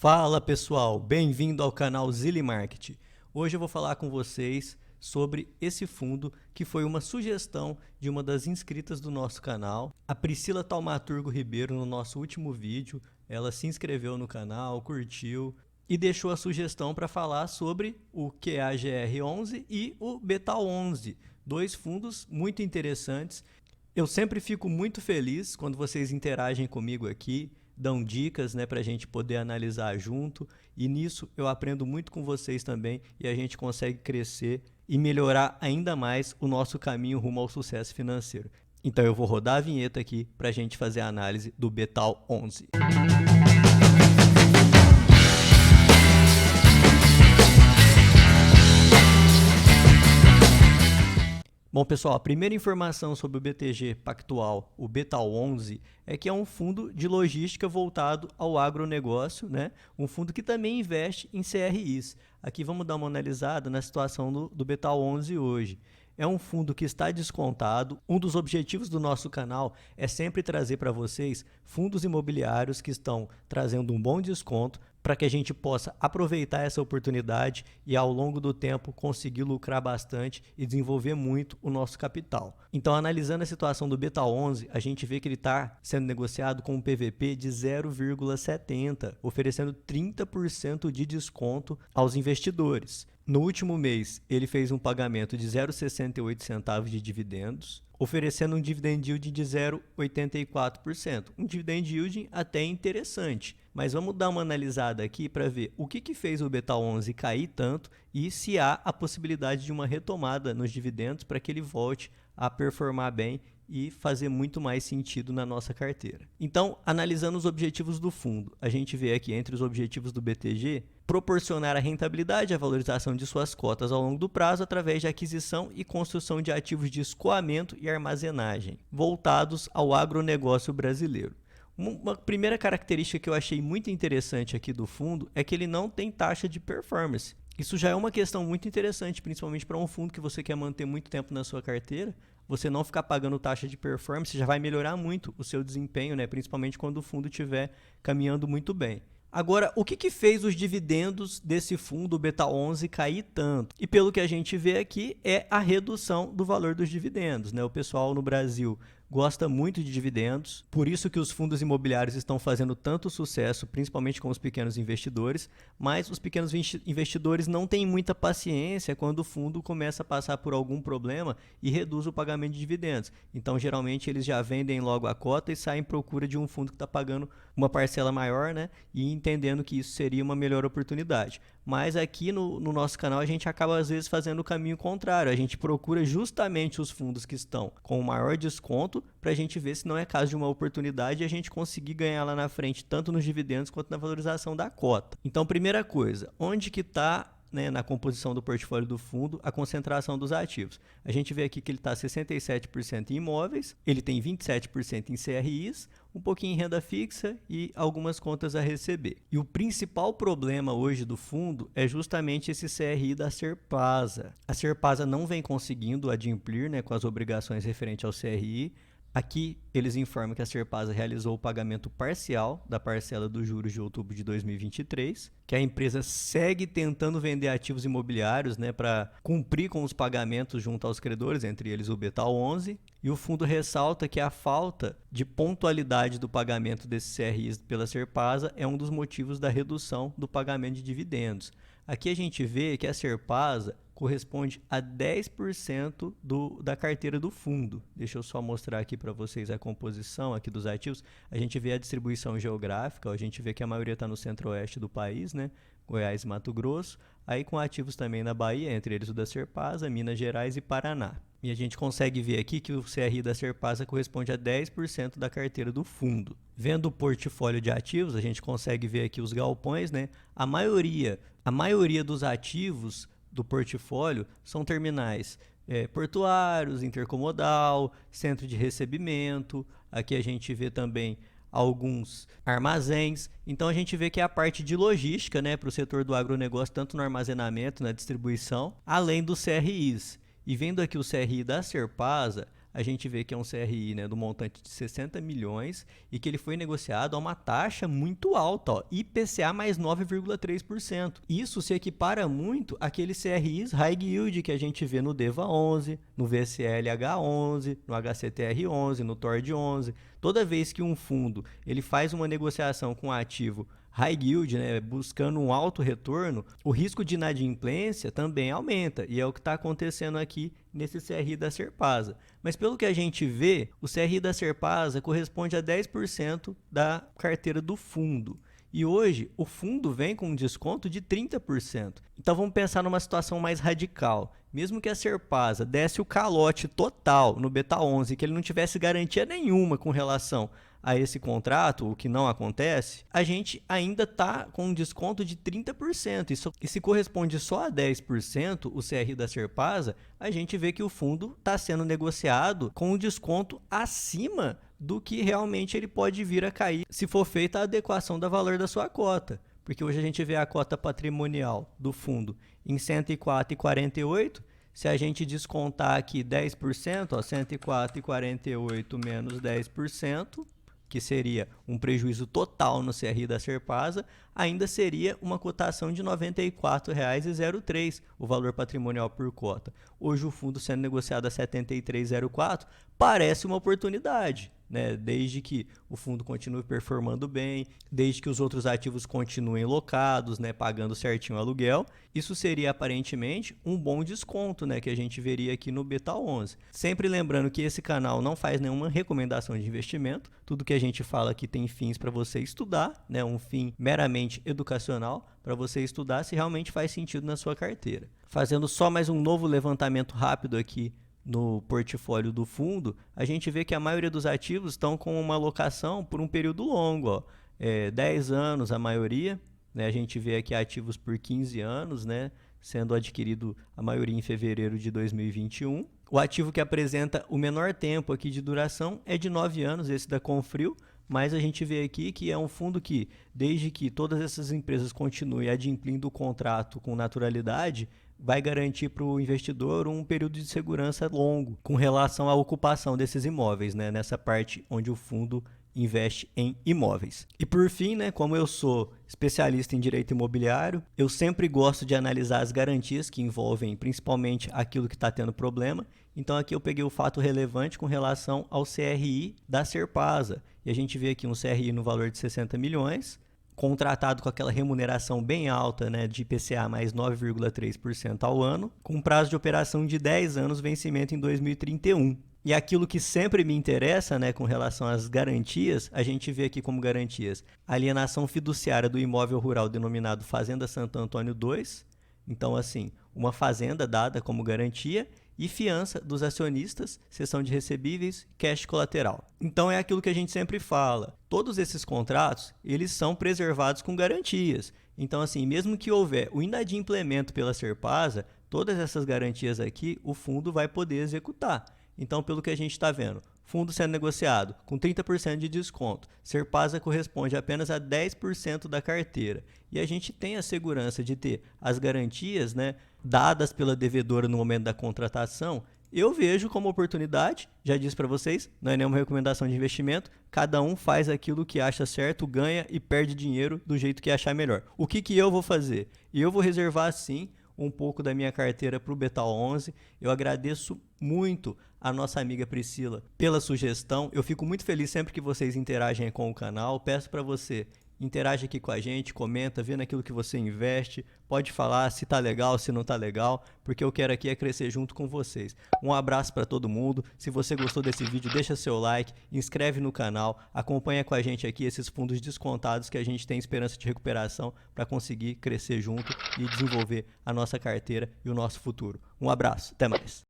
Fala pessoal, bem-vindo ao canal Zilli Market. Hoje eu vou falar com vocês sobre esse fundo que foi uma sugestão de uma das inscritas do nosso canal, a Priscila Taumaturgo Ribeiro. No nosso último vídeo, ela se inscreveu no canal, curtiu e deixou a sugestão para falar sobre o QAGR11 e o BETAL11, dois fundos muito interessantes. Eu sempre fico muito feliz quando vocês interagem comigo aqui, dão dicas, para a gente poder analisar junto, e nisso eu aprendo muito com vocês também e a gente consegue crescer e melhorar ainda mais o nosso caminho rumo ao sucesso financeiro. Então eu vou rodar a vinheta aqui para a gente fazer a análise do BETAL11. Bom, pessoal, a primeira informação sobre o BTG Pactual, o BETAL11, é que é um fundo de logística voltado ao agronegócio, um fundo que também investe em CRIs. Aqui vamos dar uma analisada na situação do BETAL11 hoje. É um fundo que está descontado. Um dos objetivos do nosso canal é sempre trazer para vocês fundos imobiliários que estão trazendo um bom desconto para que a gente possa aproveitar essa oportunidade e ao longo do tempo conseguir lucrar bastante e desenvolver muito o nosso capital. Então, analisando a situação do BETAL11, a gente vê que ele está sendo negociado com um PVP de 0,70, oferecendo 30% de desconto aos investidores. No último mês, ele fez um pagamento de 0,68 centavos de dividendos, oferecendo um dividend yield de 0,84%. Um dividend yield até interessante, mas vamos dar uma analisada aqui para ver o que fez o BETAL11 cair tanto e se há a possibilidade de uma retomada nos dividendos para que ele volte a performar bem e fazer muito mais sentido na nossa carteira. Então, analisando os objetivos do fundo, a gente vê aqui entre os objetivos do BTG, proporcionar a rentabilidade e a valorização de suas cotas ao longo do prazo através de aquisição e construção de ativos de escoamento e armazenagem, voltados ao agronegócio brasileiro. Uma primeira característica que eu achei muito interessante aqui do fundo é que ele não tem taxa de performance. Isso já é uma questão muito interessante, principalmente para um fundo que você quer manter muito tempo na sua carteira. Você não ficar pagando taxa de performance já vai melhorar muito o seu desempenho, principalmente quando o fundo estiver caminhando muito bem. Agora, o que fez os dividendos desse fundo, o BETAL11, cair tanto? E pelo que a gente vê aqui, é a redução do valor dos dividendos. O pessoal no Brasil gosta muito de dividendos, por isso que os fundos imobiliários estão fazendo tanto sucesso, principalmente com os pequenos investidores, mas os pequenos investidores não têm muita paciência quando o fundo começa a passar por algum problema e reduz o pagamento de dividendos. Então, geralmente, eles já vendem logo a cota e saem em procura de um fundo que está pagando uma parcela maior, e entendendo que isso seria uma melhor oportunidade. Mas aqui no nosso canal a gente acaba às vezes fazendo o caminho contrário. A gente procura justamente os fundos que estão com o maior desconto para a gente ver se não é caso de uma oportunidade e a gente conseguir ganhar lá na frente, tanto nos dividendos quanto na valorização da cota. Então, primeira coisa, onde que está na composição do portfólio do fundo, a concentração dos ativos. A gente vê aqui que ele está 67% em imóveis, ele tem 27% em CRIs, um pouquinho em renda fixa e algumas contas a receber. E o principal problema hoje do fundo é justamente esse CRI da Serpasa. A Serpasa não vem conseguindo adimplir com as obrigações referentes ao CRI. Aqui eles informam que a Serpasa realizou o pagamento parcial da parcela dos juros de outubro de 2023, que a empresa segue tentando vender ativos imobiliários para cumprir com os pagamentos junto aos credores, entre eles o BETAL11, e o fundo ressalta que a falta de pontualidade do pagamento desses CRIs pela Serpasa é um dos motivos da redução do pagamento de dividendos. Aqui a gente vê que a Serpasa corresponde a 10% da carteira do fundo. Deixa eu só mostrar aqui para vocês a composição aqui dos ativos. A gente vê a distribuição geográfica, a gente vê que a maioria está no centro-oeste do país, Goiás e Mato Grosso, aí com ativos também na Bahia, entre eles o da Serpasa, Minas Gerais e Paraná. E a gente consegue ver aqui que o CRI da Serpasa corresponde a 10% da carteira do fundo. Vendo o portfólio de ativos, a gente consegue ver aqui os galpões, A maioria dos ativos do portfólio são terminais portuários, intercomodal, centro de recebimento. Aqui a gente vê também alguns armazéns. Então a gente vê que é a parte de logística para o setor do agronegócio, tanto no armazenamento, na distribuição, além dos CRIs. E vendo aqui o CRI da Serpasa, a gente vê que é um CRI, né, do montante de 60 milhões e que ele foi negociado a uma taxa muito alta, ó, IPCA mais 9,3%. Isso se equipara muito àqueles CRIs high yield que a gente vê no DEVA 11, no VSLH 11, no HCTR 11, no TORD 11. Toda vez que um fundo ele faz uma negociação com um ativo high yield, né, buscando um alto retorno, o risco de inadimplência também aumenta, e é o que está acontecendo aqui nesse CRI da Serpasa. Mas pelo que a gente vê, o CRI da Serpasa corresponde a 10% da carteira do fundo. E hoje o fundo vem com um desconto de 30%. Então vamos pensar numa situação mais radical. Mesmo que a Serpasa desse o calote total no Beta 11, que ele não tivesse garantia nenhuma com relação a esse contrato, o que não acontece, a gente ainda está com um desconto de 30%. E se corresponde só a 10%, o CRI da Serpasa, a gente vê que o fundo está sendo negociado com um desconto acima do que realmente ele pode vir a cair se for feita a adequação do valor da sua cota. Porque hoje a gente vê a cota patrimonial do fundo em R$ 104,48. Se a gente descontar aqui 10%, ó, 104,48 menos 10%, que seria um prejuízo total no CRI da Serpasa, ainda seria uma cotação de R$ 94,03, o valor patrimonial por cota. Hoje o fundo sendo negociado a R$ 73,04 parece uma oportunidade, né? Desde que o fundo continue performando bem, desde que os outros ativos continuem locados, né, pagando certinho o aluguel, isso seria aparentemente um bom desconto, né, que a gente veria aqui no Beta 11. Sempre lembrando que esse canal não faz nenhuma recomendação de investimento, tudo que a gente fala aqui tem fins para você estudar, né, um fim meramente educacional, para você estudar se realmente faz sentido na sua carteira. Fazendo só mais um novo levantamento rápido aqui no portfólio do fundo, a gente vê que a maioria dos ativos estão com uma alocação por um período longo, ó. 10 anos a maioria, né? A gente vê aqui ativos por 15 anos, né? Sendo adquirido a maioria em fevereiro de 2021. O ativo que apresenta o menor tempo aqui de duração é de 9 anos, esse da Confrio, mas a gente vê aqui que é um fundo que, desde que todas essas empresas continuem adimplindo o contrato com naturalidade, vai garantir para o investidor um período de segurança longo com relação à ocupação desses imóveis, né? Nessa parte onde o fundo investe em imóveis. E por fim, né, como eu sou especialista em direito imobiliário, eu sempre gosto de analisar as garantias que envolvem principalmente aquilo que está tendo problema. Então aqui eu peguei o fato relevante com relação ao CRI da Serpasa. E a gente vê aqui um CRI no valor de 60 milhões, contratado com aquela remuneração bem alta, né, de IPCA mais 9,3% ao ano, com prazo de operação de 10 anos, vencimento em 2031. E aquilo que sempre me interessa, né, com relação às garantias, a gente vê aqui como garantias alienação fiduciária do imóvel rural denominado Fazenda Santo Antônio 2. Então, assim, uma fazenda dada como garantia e fiança dos acionistas, cessão de recebíveis, cash colateral. Então é aquilo que a gente sempre fala. Todos esses contratos, eles são preservados com garantias. Então, assim, mesmo que houver o inadimplemento pela Serpasa, todas essas garantias aqui, o fundo vai poder executar. Então, pelo que a gente está vendo, fundo sendo negociado com 30% de desconto, Serpasa corresponde apenas a 10% da carteira. E a gente tem a segurança de ter as garantias, né, dadas pela devedora no momento da contratação. Eu vejo como oportunidade, já disse para vocês, não é nenhuma recomendação de investimento, cada um faz aquilo que acha certo, ganha e perde dinheiro do jeito que achar melhor. O que eu vou fazer? Eu vou reservar sim um pouco da minha carteira para o Beta 11. Eu agradeço muito a nossa amiga Priscila pela sugestão. Eu fico muito feliz sempre que vocês interagem com o canal. Peço para você, interage aqui com a gente, comenta, vê naquilo que você investe, pode falar se tá legal, se não tá legal, porque eu quero aqui é crescer junto com vocês. Um abraço para todo mundo. Se você gostou desse vídeo, deixa seu like, inscreve no canal, acompanha com a gente aqui esses fundos descontados que a gente tem esperança de recuperação para conseguir crescer junto e desenvolver a nossa carteira e o nosso futuro. Um abraço, até mais.